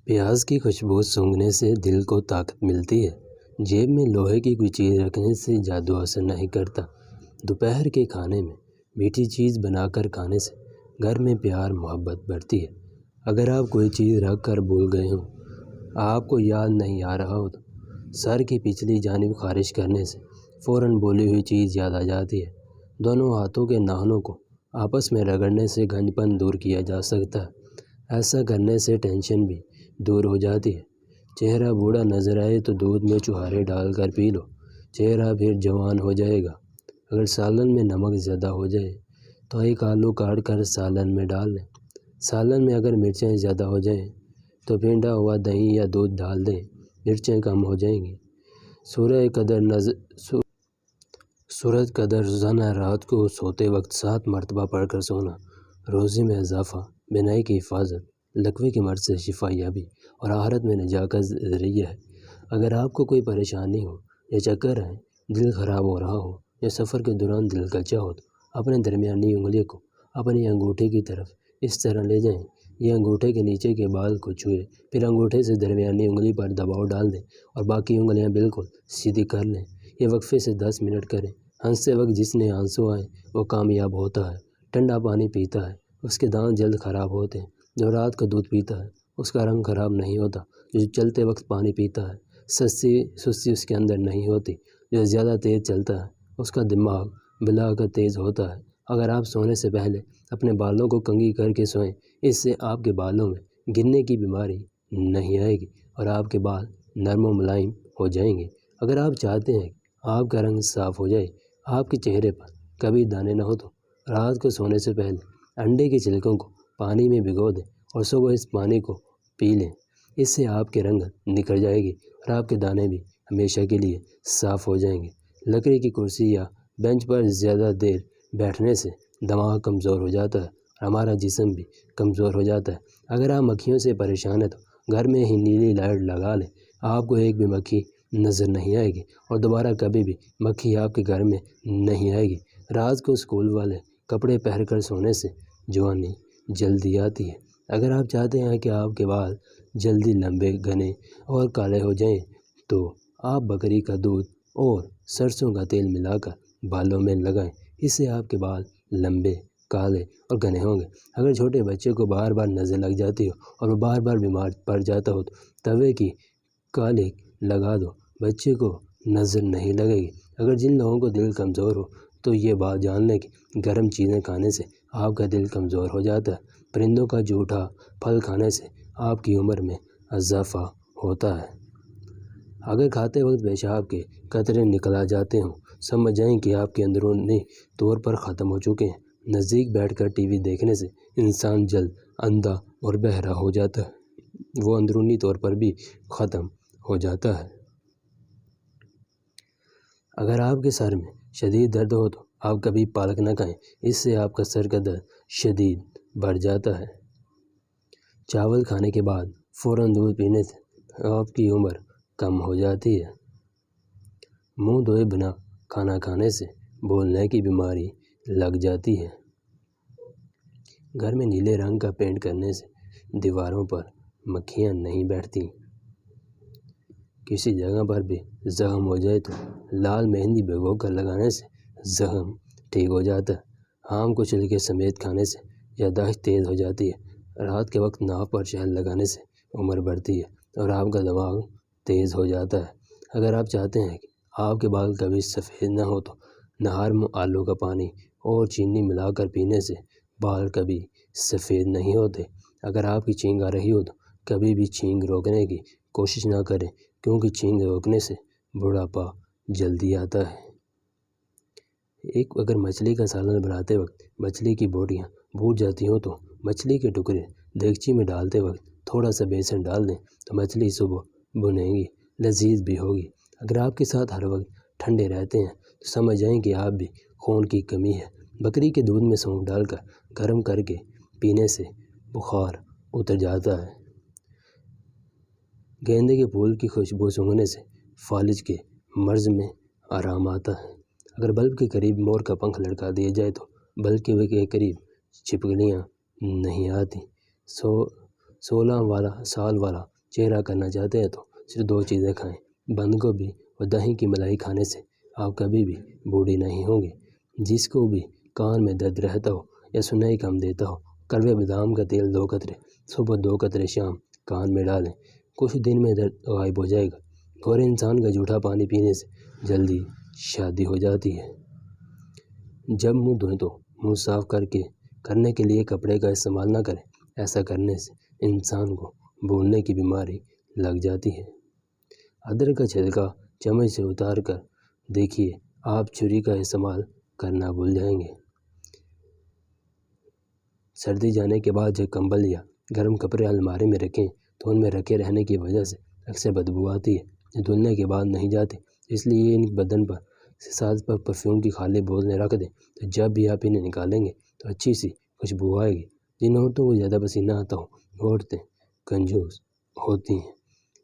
پیاز کی خوشبو سونگھنے سے دل کو طاقت ملتی ہے۔ جیب میں لوہے کی کوئی چیز رکھنے سے جادو اثر نہیں کرتا۔ دوپہر کے کھانے میں میٹھی چیز بنا کر کھانے سے گھر میں پیار محبت بڑھتی ہے۔ اگر آپ کوئی چیز رکھ کر بھول گئے ہوں، آپ کو یاد نہیں آ رہا ہو تو سر کی پچھلی جانب خارش کرنے سے فوراً بولی ہوئی چیز یاد آ جاتی ہے۔ دونوں ہاتھوں کے ناخنوں کو آپس میں رگڑنے سے گنج پن دور کیا جا سکتا ہے۔ ایسا کرنے سے ٹینشن بھی دور ہو جاتی ہے۔ چہرہ بوڑھا نظر آئے تو دودھ میں چوہارے ڈال کر پی لو، چہرہ پھر جوان ہو جائے گا۔ اگر سالن میں نمک زیادہ ہو جائے تو ایک آلو کاٹ کر سالن میں ڈال لیں۔ سالن میں اگر مرچیں زیادہ ہو جائیں تو پھینٹا ہوا دہی یا دودھ ڈال دیں، مرچیں کم ہو جائیں گی۔ سورج قدر روزانہ رات کو سوتے وقت 7 مرتبہ پڑھ کر سونا روزی میں اضافہ، بینائی کی حفاظت، لکوے کی مرض سے شفا یابی اور آخرت میں نجات کا ذریعہ ہے۔ اگر آپ کو کوئی پریشانی ہو یا چکر آئے، دل خراب ہو رہا ہو یا سفر کے دوران دل کچا ہو تو اپنے درمیانی انگلی کو اپنی انگوٹھے کی طرف اس طرح لے جائیں، یہ انگوٹھے کے نیچے کے بال کو چھوئے، پھر انگوٹھے سے درمیانی انگلی پر دباؤ ڈال دیں اور باقی انگلیاں بالکل سیدھی کر لیں۔ یہ وقفے سے 10 منٹ کریں۔ ہنستے وقت جس نے آنسو آئیں وہ کامیاب ہوتا ہے۔ ٹھنڈا پانی پیتا ہے، اس کے دانت جلد خراب ہوتے ہیں۔ جو رات کو دودھ پیتا ہے اس کا رنگ خراب نہیں ہوتا۔ جو چلتے وقت پانی پیتا ہے، سستی اس کے اندر نہیں ہوتی۔ جو زیادہ تیز چلتا ہے اس کا دماغ بلا کر تیز ہوتا ہے۔ اگر آپ سونے سے پہلے اپنے بالوں کو کنگھی کر کے سوئیں، اس سے آپ کے بالوں میں گرنے کی بیماری نہیں آئے گی اور آپ کے بال نرم و ملائم ہو جائیں گے۔ اگر آپ چاہتے ہیں کہ آپ کا رنگ صاف ہو جائے، آپ کے چہرے پر کبھی دانے نہ ہو تو رات کو سونے سے پہلے انڈے کے چھلکوں کو پانی میں بھگو دیں اور صبح اس پانی کو پی لیں۔ اس سے آپ کے رنگت نکھر جائے گی اور آپ کے دانے بھی ہمیشہ کے لیے صاف ہو جائیں گے۔ لکڑی کی کرسی یا بینچ پر زیادہ دیر بیٹھنے سے دماغ کمزور ہو جاتا ہے اور ہمارا جسم بھی کمزور ہو جاتا ہے۔ اگر آپ مکھیوں سے پریشان ہیں تو گھر میں ہی نیلی لائٹ لگا لیں، آپ کو ایک بھی مکھی نظر نہیں آئے گی اور دوبارہ کبھی بھی مکھی آپ کے گھر میں نہیں آئے گی۔ رات کو اسکول والے کپڑے پہن کر سونے سے جوانی جلدی آتی ہے۔ اگر آپ چاہتے ہیں کہ آپ کے بال جلدی لمبے، گھنے اور کالے ہو جائیں تو آپ بکری کا دودھ اور سرسوں کا تیل ملا کر بالوں میں لگائیں۔ اس سے آپ کے بال لمبے، کالے اور گھنے ہوں گے۔ اگر چھوٹے بچے کو بار بار نظر لگ جاتی ہو اور وہ بار بار بیمار پڑ جاتا ہو تو توے کی کالک لگا دو، بچے کو نظر نہیں لگے گی۔ اگر جن لوگوں کو دل کمزور ہو تو یہ بات جان لیں کہ گرم چیزیں کھانے سے آپ کا دل کمزور ہو جاتا ہے۔ پرندوں کا جھوٹا پھل کھانے سے آپ کی عمر میں اضافہ ہوتا ہے۔ اگر کھاتے وقت پیشاب کے قطرے نکل جاتے ہوں، سمجھ جائیں کہ آپ کے اندرونی طور پر ختم ہو چکے ہیں۔ نزدیک بیٹھ کر ٹی وی دیکھنے سے انسان جلد اندھا اور بہرا ہو جاتا ہے، وہ اندرونی طور پر بھی ختم ہو جاتا ہے۔ اگر آپ کے سر میں شدید درد ہو تو آپ کبھی پالک نہ کھائیں، اس سے آپ کا سر کا درد شدید بڑھ جاتا ہے۔ چاول کھانے کے بعد فوراً دودھ پینے سے آپ کی عمر کم ہو جاتی ہے۔ منہ دھوئے بنا کھانا کھانے سے بھولنے کی بیماری لگ جاتی ہے۔ گھر میں نیلے رنگ کا پینٹ کرنے سے دیواروں پر مکھیاں نہیں بیٹھتی۔ کسی جگہ پر بھی زخم ہو جائے تو لال مہندی بھگو کر لگانے سے زخم ٹھیک ہو جاتا ہے۔ آم کو چھلکے سمیت کھانے سے یادداشت تیز ہو جاتی ہے۔ رات کے وقت ناک پر شہد لگانے سے عمر بڑھتی ہے اور آپ کا دماغ تیز ہو جاتا ہے۔ اگر آپ چاہتے ہیں کہ آپ کے بال کبھی سفید نہ ہو تو نہار میں آلو کا پانی اور چینی ملا کر پینے سے بال کبھی سفید نہیں ہوتے۔ اگر آپ کی چھینک آ رہی ہو تو کبھی بھی چھینک روکنے کی کوشش نہ کریں، کیونکہ چھینک روکنے سے بڑھاپا جلدی آتا ہے۔ اگر مچھلی کا سالن بناتے وقت مچھلی کی بوٹیاں بھوٹ جاتی ہوں تو مچھلی کے ٹکڑے دیگچی میں ڈالتے وقت تھوڑا سا بیسن ڈال دیں تو مچھلی صبح بھنے گی، لذیذ بھی ہوگی۔ اگر آپ کے ساتھ ہر وقت ٹھنڈے رہتے ہیں تو سمجھ جائیں کہ آپ بھی خون کی کمی ہے۔ بکری کے دودھ میں سونف ڈال کر گرم کر کے پینے سے بخار اتر جاتا ہے۔ گیندے کے پھول کی خوشبو سونگھنے سے فالج کے مرض میں آرام آتا ہے۔ اگر بلب کے قریب مور کا پنکھ لٹکا دیا جائے تو بلب کے قریب چھپکلیاں نہیں آتی۔ 16 سال والا چہرہ کرنا چاہتے ہیں تو صرف 2 چیزیں کھائیں، بند گوبھی اور دہی کی ملائی کھانے سے آپ کبھی بھی بوڑھی نہیں ہوں گے۔ جس کو بھی کان میں درد رہتا ہو یا سنائی کم دیتا ہو، کڑوے بادام کا تیل 2 قطرے صبح 2 قطرے شام کان میں ڈالیں، کچھ دن میں درد غائب ہو جائے گا۔ گورے انسان کا جھوٹا پانی پینے سے جلدی شادی ہو جاتی ہے۔ جب منہ دھوئیں تو منہ صاف کرنے کے لیے کپڑے کا استعمال نہ کریں، ایسا کرنے سے انسان کو بھولنے کی بیماری لگ جاتی ہے۔ ادرک کا چھلکا چمچ سے اتار کر دیکھیے، آپ چھری کا استعمال کرنا بھول جائیں گے۔ سردی جانے کے بعد جب کمبل یا گرم کپڑے الماری میں رکھیں تو ان میں رکھے رہنے کی وجہ سے اکثر بدبو آتی ہے جو دھلنے کے بعد نہیں جاتی، اس لیے ان بدن پر سے ساتھ پر پرفیوم کی خالی بوتلیں رکھ دیں، تو جب بھی آپ انہیں نکالیں گے تو اچھی سی خوشبو آئے گی۔ جن عورتوں کو زیادہ پسینہ آتا ہو وہ عورتیں کنجوس ہوتی ہیں۔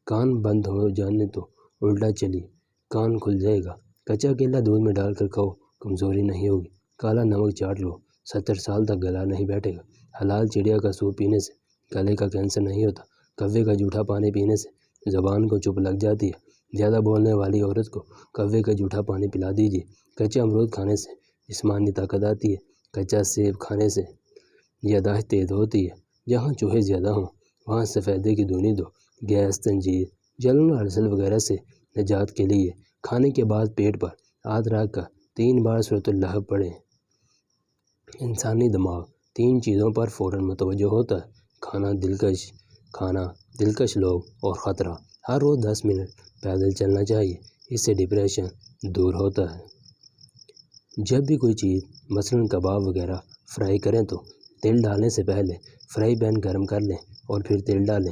کان بند ہو جانے تو الٹا چلیے، کان کھل جائے گا۔ کچا کیلا دودھ میں ڈال کر کھاؤ، کمزوری نہیں ہوگی۔ کالا نمک چاٹ لو، 70 سال تک گلا نہیں بیٹھے گا۔ حلال چڑیا کا سوپ پینے سے گلے کا کینسر نہیں ہوتا۔ کوے کا جھوٹا پانی پینے سے زبان کو چپ لگ جاتی ہے۔ زیادہ بولنے والی عورت کو کوے کا جھوٹا پانی پلا دیجیے۔ کچا امرود کھانے سے جسمانی طاقت آتی ہے۔ کچا سیب کھانے سے یادداشت تیز ہوتی ہے۔ جہاں چوہے زیادہ ہوں وہاں سفیدے کی دونی دو۔ گیس، تنجیر، جلن اور السر وغیرہ سے نجات کے لیے کھانے کے بعد پیٹ پر ہاتھ رکھ کر 3 بار سورۃ النحل پڑھیں۔ انسانی دماغ 3 چیزوں پر فوراً متوجہ ہوتا ہے: کھانا، دلکش لوگ اور خطرہ۔ ہر روز 10 منٹ پیدل چلنا چاہیے، اس سے ڈپریشن دور ہوتا ہے۔ جب بھی کوئی چیز مثلاً کباب وغیرہ فرائی کریں تو تیل ڈالنے سے پہلے فرائی پین گرم کر لیں اور پھر تیل ڈالیں،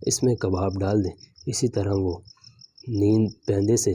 اس میں کباب ڈال دیں۔ اسی طرح وہ نیند پیندے سے